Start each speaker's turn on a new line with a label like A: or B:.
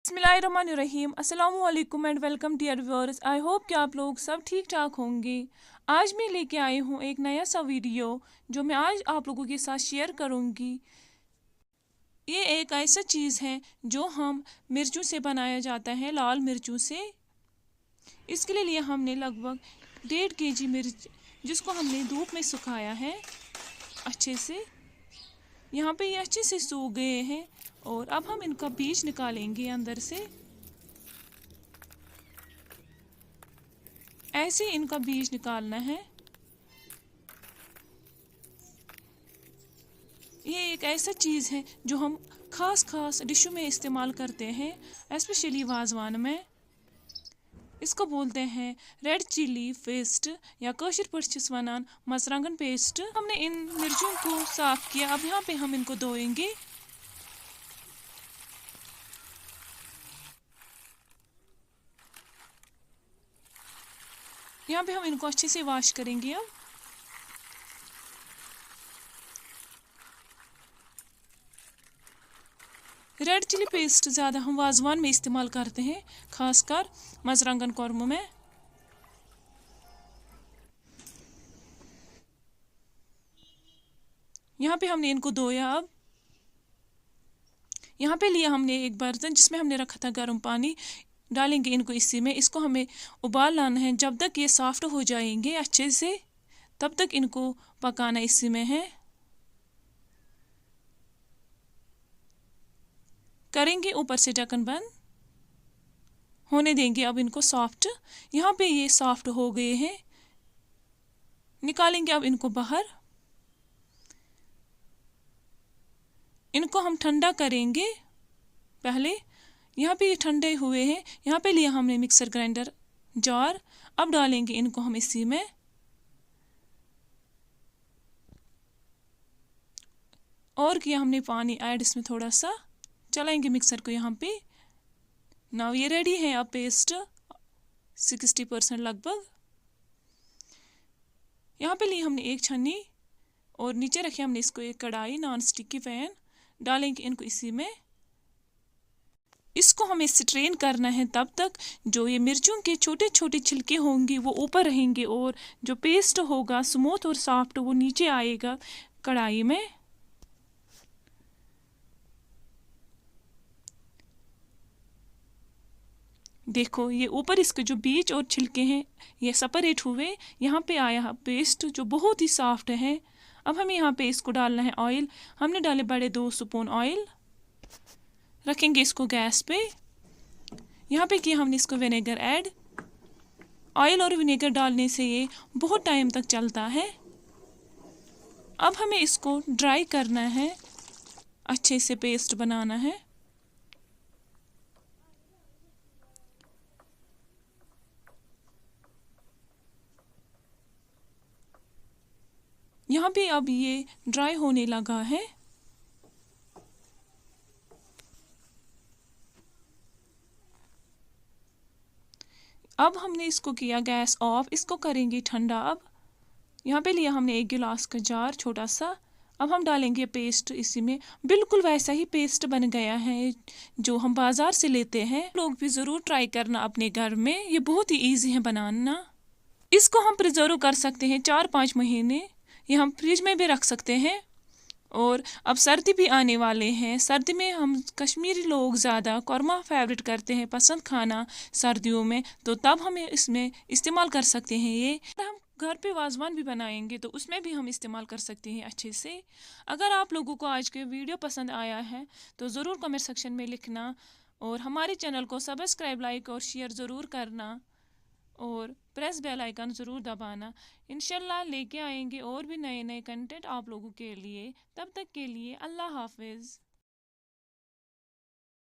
A: बिस्मिल्लाहिर्रहमानिर्रहीम, अस्सलामुअलैकुम and welcome dear viewers. I hope कि आप लोग सब ठीक ठाक होंगे। आज मैं लेके आई हूँ एक नया सा वीडियो जो मैं आज आप लोगों के साथ शेयर करूँगी। ये एक ऐसा चीज़ है जो हम मिर्चों से बनाया जाता है, लाल मिर्चों से। इसके लिए हमने लगभग 1.5 kg मिर्च, जिसको हमने धूप में सुखाया है अच्छे से। यहाँ पे ये अच्छे से सूख गए हैं और अब हम इनका बीज निकालेंगे अंदर से। ऐसे इनका बीज निकालना है। ये एक ऐसा चीज़ है जो हम खास डिशों में इस्तेमाल करते हैं, स्पेशली वाजवान में। इसको बोलते हैं रेड चिली पेस्ट या कौशर पट्स वनान मरचांगन पेस्ट। हमने इन मिर्चों को साफ किया। अब यहाँ पे हम इनको धोएंगे। यहाँ पे हम इनको अच्छे से वॉश करेंगे। अब रेड चिली पेस्ट ज़्यादा हम वाजवान में इस्तेमाल करते हैं, खासकर मरचांगन कौरमों में। यहाँ पे हमने इनको धोया। अब यहाँ पे लिया हमने एक बर्तन जिसमें हमने रखा था गर्म पानी। डालेंगे इनको इसी में। इसको हमें उबाल लाना है। जब तक ये सॉफ्ट हो जाएंगे अच्छे से, तब तक इनको पकाना इसी में है। करेंगे ऊपर से ढक्कन बंद, होने देंगे अब इनको सॉफ्ट। यहाँ पे ये सॉफ्ट हो गए हैं। निकालेंगे अब इनको बाहर। इनको हम ठंडा करेंगे पहले। यहाँ पे ये ठंडे हुए हैं। यहाँ पे लिया हमने मिक्सर ग्राइंडर जार। अब डालेंगे इनको हम इसी में। और किया हमने पानी ऐड इसमें थोड़ा सा। चलाएंगे मिक्सर को यहाँ पे। नाउ ये रेडी है अब पेस्ट 60% लगभग। यहाँ पे लिए हमने एक छन्नी और नीचे रखे हमने इसको एक कढ़ाई, नॉन स्टिक की पैन। डालेंगे इनको इसी में। इसको हमें स्ट्रेन करना है तब तक जो ये मिर्चों के छोटे छोटे छिलके होंगे वो ऊपर रहेंगे और जो पेस्ट होगा स्मूथ और सॉफ्ट वो नीचे आएगा कढ़ाई में। देखो ये ऊपर इसके जो बीज और छिलके हैं ये सेपरेट हुए। यहाँ पे आया पेस्ट जो बहुत ही सॉफ्ट है। अब हमें यहाँ पे इसको डालना है ऑयल। हमने डाले बड़े 2 स्पून ऑयल। रखेंगे इसको गैस पे। यहाँ पे किया हमने इसको विनेगर ऐड। ऑयल और विनेगर डालने से ये बहुत टाइम तक चलता है। अब हमें इसको ड्राई करना है, अच्छे से पेस्ट बनाना है। यहाँ पे अब ये ड्राई होने लगा है। अब हमने इसको किया गैस ऑफ। इसको करेंगे ठंडा। अब यहाँ पे लिया हमने 1 गिलास का जार छोटा सा। अब हम डालेंगे पेस्ट इसी में। बिल्कुल वैसा ही पेस्ट बन गया है जो हम बाजार से लेते हैं। लोग भी ज़रूर ट्राई करना अपने घर में। ये बहुत ही ईजी है बनाना। इसको हम प्रिजर्व कर सकते हैं 4-5 महीने। ये हम फ्रिज में भी रख सकते हैं। और अब सर्दी भी आने वाले हैं। सर्दी में हम कश्मीरी लोग ज़्यादा कौरमा फेवरेट करते हैं, पसंद खाना सर्दियों में। तो तब हमें इसमें इस्तेमाल कर सकते हैं। ये हम घर पे वाजवान भी बनाएंगे तो उसमें भी हम इस्तेमाल कर सकते हैं अच्छे से। अगर आप लोगों को आज के वीडियो पसंद आया है तो ज़रूर कमेंट सेक्शन में लिखना और हमारे चैनल को सब्सक्राइब, लाइक और शेयर ज़रूर करना और प्रेस बेल आइकन ज़रूर दबाना। इंशाल्लाह लेके आएंगे और भी नए नए कंटेंट आप लोगों के लिए। तब तक के लिए अल्लाह हाफिज़।